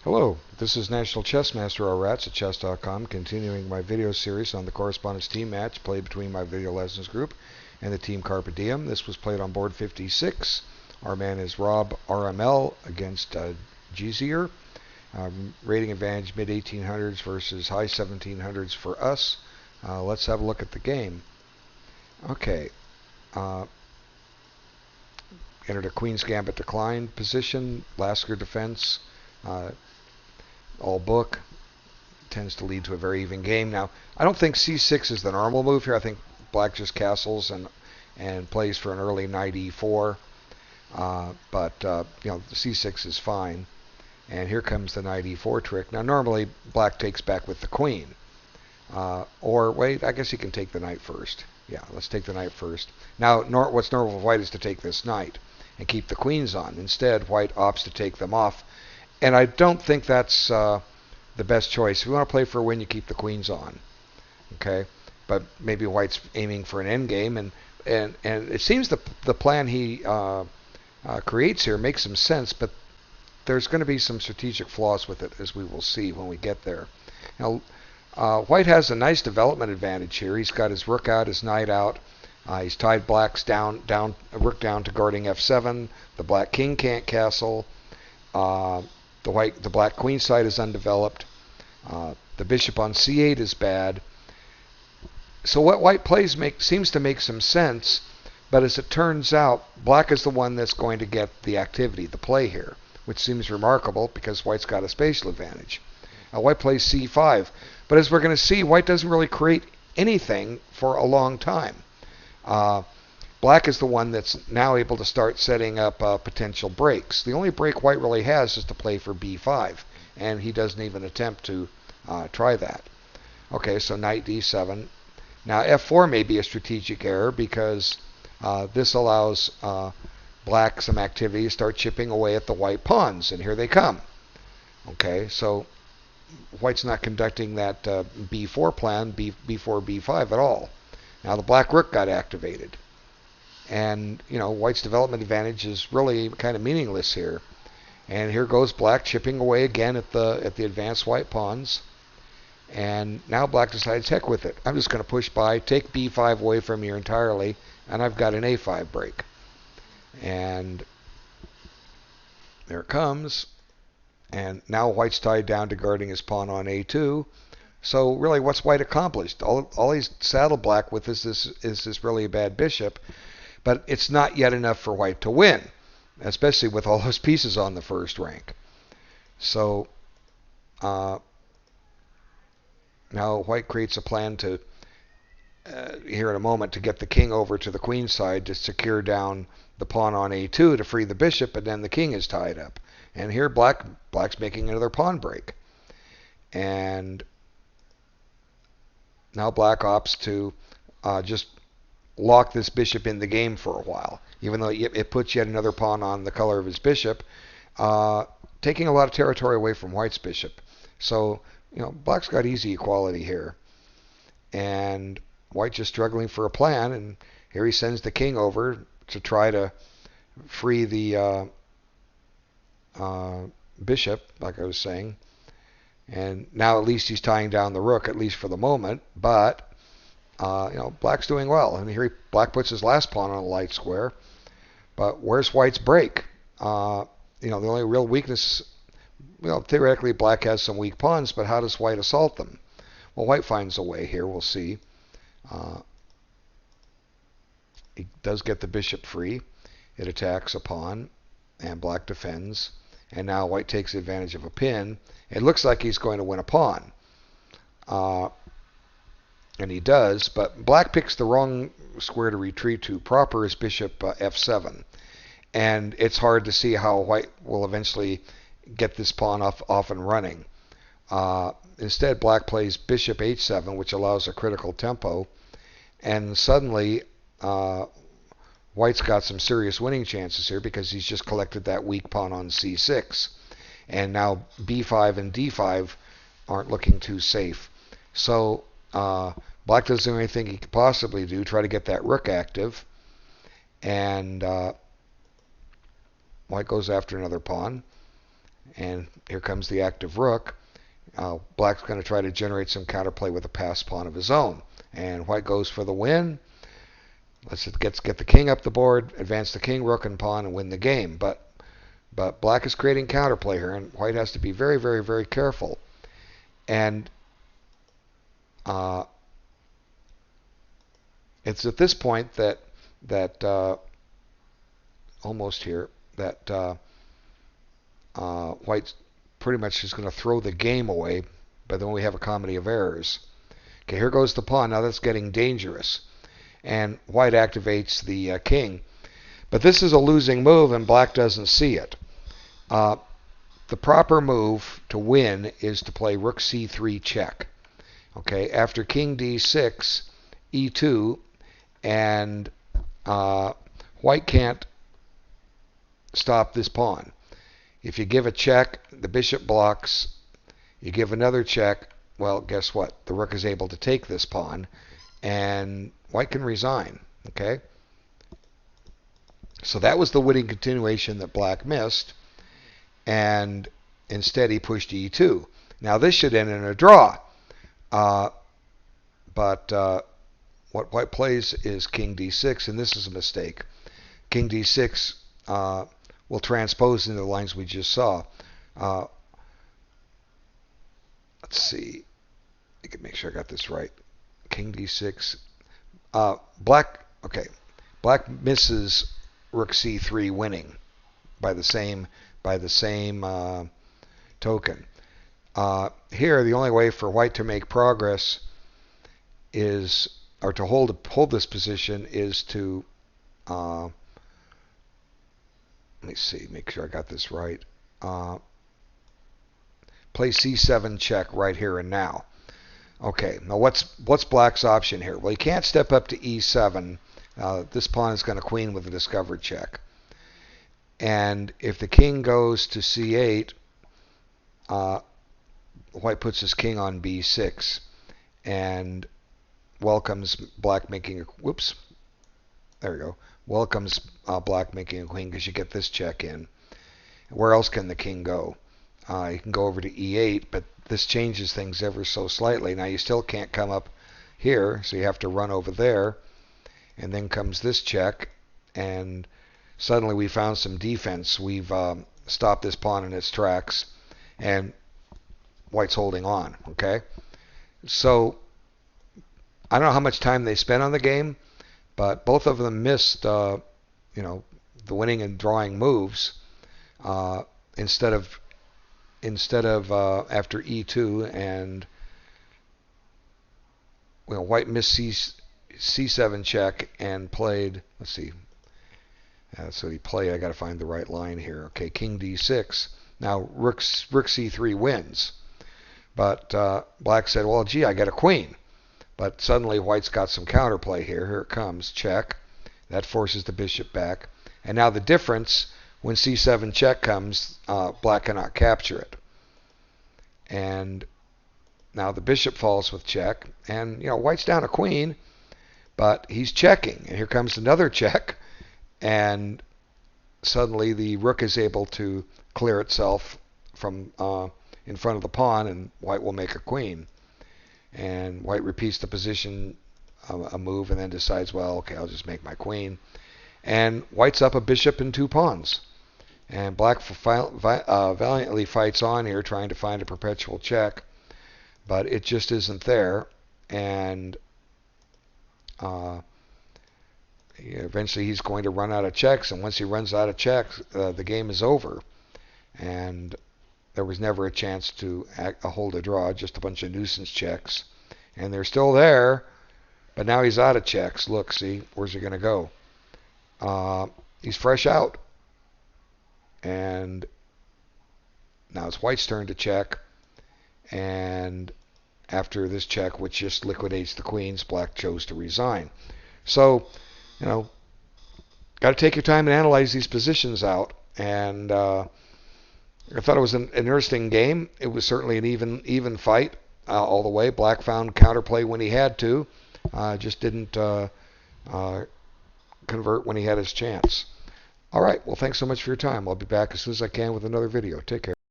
Hello, this is National Chess Master Rats at chess.com, continuing my video series on the correspondence team match played between my video lessons group and the team CARPE DIEM. This was played on board 56. Our man is robrml against jeziur. Rating advantage mid-1800s versus high 1700s for us. Let's have a look at the game. Okay. Entered a Queen's Gambit declined position, Lasker defense. All book tends to lead to a very even game. Now, I don't think c6 is the normal move here. I think black just castles and plays for an early knight e4. But the c6 is fine. And here comes the knight e4 trick. Now, normally black takes back with the queen. Or wait, I guess he can take the knight first. Yeah, let's take the knight first. Now, what's normal for white is to take this knight and keep the queens on. Instead, white opts to take them off. And I don't think that's the best choice. If you want to play for a win, you keep the queens on. Okay? But maybe white's aiming for an endgame. And it seems the plan he creates here makes some sense, but there's going to be some strategic flaws with it, as we will see when we get there. Now, white has a nice development advantage here. He's got his rook out, his knight out. He's tied black's rook down to guarding f7. The black king can't castle. The black queen side is undeveloped. The bishop on c8 is bad. So what white plays seems to make some sense, but as it turns out, black is the one that's going to get the activity, the play here, which seems remarkable because white's got a spatial advantage. White plays c5, but as we're going to see, white doesn't really create anything for a long time. Black is the one that's now able to start setting up potential breaks. The only break white really has is to play for b5, and he doesn't even attempt to try that. Okay, so knight d7. Now f4 may be a strategic error because this allows black some activity to start chipping away at the white pawns, and here they come. Okay, so white's not conducting that b4 plan, b4, b5 at all. Now the black rook got activated. And, white's development advantage is really kind of meaningless here. And here goes black chipping away again at the advanced white pawns. And now black decides, heck with it. I'm just going to push by, take b5 away from here entirely, and I've got an a5 break. And there it comes. And now white's tied down to guarding his pawn on a2. So really, what's white accomplished? All he's saddled black with is this really bad bishop. But it's not yet enough for white to win, especially with all those pieces on the first rank. So now white creates a plan to, here in a moment, to get the king over to the queen side to secure down the pawn on a2 to free the bishop, and then the king is tied up. And here black's making another pawn break. And now black opts to just lock this bishop in the game for a while, even though it puts yet another pawn on the color of his bishop, taking a lot of territory away from white's bishop. So, black's got easy equality here. And white just struggling for a plan, and here he sends the king over to try to free the bishop, like I was saying. And now at least he's tying down the rook, at least for the moment, but black's doing well. And here black puts his last pawn on a light square. But where's white's break? The only real weakness, theoretically black has some weak pawns, but how does white assault them? Well, white finds a way here, we'll see. He does get the bishop free. It attacks a pawn, and black defends. And now white takes advantage of a pin. It looks like he's going to win a pawn. And he does, but black picks the wrong square to retreat to. Proper is bishop f7. And it's hard to see how white will eventually get this pawn off and running. Instead, black plays bishop h7, which allows a critical tempo. And suddenly, white's got some serious winning chances here because he's just collected that weak pawn on c6. And now b5 and d5 aren't looking too safe. So black doesn't do anything he could possibly do, try to get that rook active. And white goes after another pawn. And here comes the active rook. Black's going to try to generate some counterplay with a passed pawn of his own. And white goes for the win. Let's get the king up the board, advance the king, rook, and pawn, and win the game. But black is creating counterplay here, and white has to be very, very, very careful. And it's at this point that almost here that white pretty much is going to throw the game away, but then we have a comedy of errors. Okay, here goes the pawn. Now that's getting dangerous. And white activates the king. But this is a losing move, and black doesn't see it. The proper move to win is to play rook c3 check. Okay, after king d6, e2, and white can't stop this pawn. If you give a check, the bishop blocks. You give another check, well, guess what? The rook is able to take this pawn, and white can resign. Okay? So that was the winning continuation that black missed, and instead he pushed e2. Now this should end in a draw. But what white plays is king d6, and this is a mistake. King d6 will transpose into the lines we just saw. Let's see. I can make sure I got this right. King d6. Black misses rook c3 winning by the same token. Here, the only way for white to make progress is, or to hold this position, is to let me see, make sure I got this right. Play c7 check right here and now. Okay, now what's black's option here? Well, he can't step up to e7. This pawn is going to queen with a discovered check. And if the king goes to c8, white puts his king on b6 and welcomes black making a, whoops, there we go, welcomes black making a queen, because you get this check in. Where else can the king go? You can go over to e8, but this changes things ever so slightly. Now you still can't come up here, so you have to run over there, and then comes this check, and suddenly we found some defense. We've stopped this pawn in its tracks, and white's holding on. Okay, so I don't know how much time they spent on the game, but both of them missed, the winning and drawing moves. Instead of after e2, and white missed c7 check and played. Let's see. So he played. I got to find the right line here. Okay, king d6. Now rook c3 wins, but black said, "Well, gee, I got a queen." But suddenly white's got some counterplay here. Here it comes, check. That forces the bishop back. And now the difference, when c7 check comes, black cannot capture it. And now the bishop falls with check. And, white's down a queen, but he's checking. And here comes another check. And suddenly the rook is able to clear itself from in front of the pawn, and white will make a queen. And white repeats the position, a move, and then decides, well, okay, I'll just make my queen. And white's up a bishop and two pawns. And black valiantly fights on here, trying to find a perpetual check, but it just isn't there. And eventually he's going to run out of checks, and once he runs out of checks, the game is over. And there was never a chance to hold a draw, just a bunch of nuisance checks. And they're still there, but now he's out of checks. Look, see, where's he going to go? He's fresh out. And now it's white's turn to check. And after this check, which just liquidates the queens, black chose to resign. So, got to take your time and analyze these positions out. And I thought it was an interesting game. It was certainly an even fight all the way. Black found counterplay when he had to, just didn't convert when he had his chance. All right, well, thanks so much for your time. I'll be back as soon as I can with another video. Take care.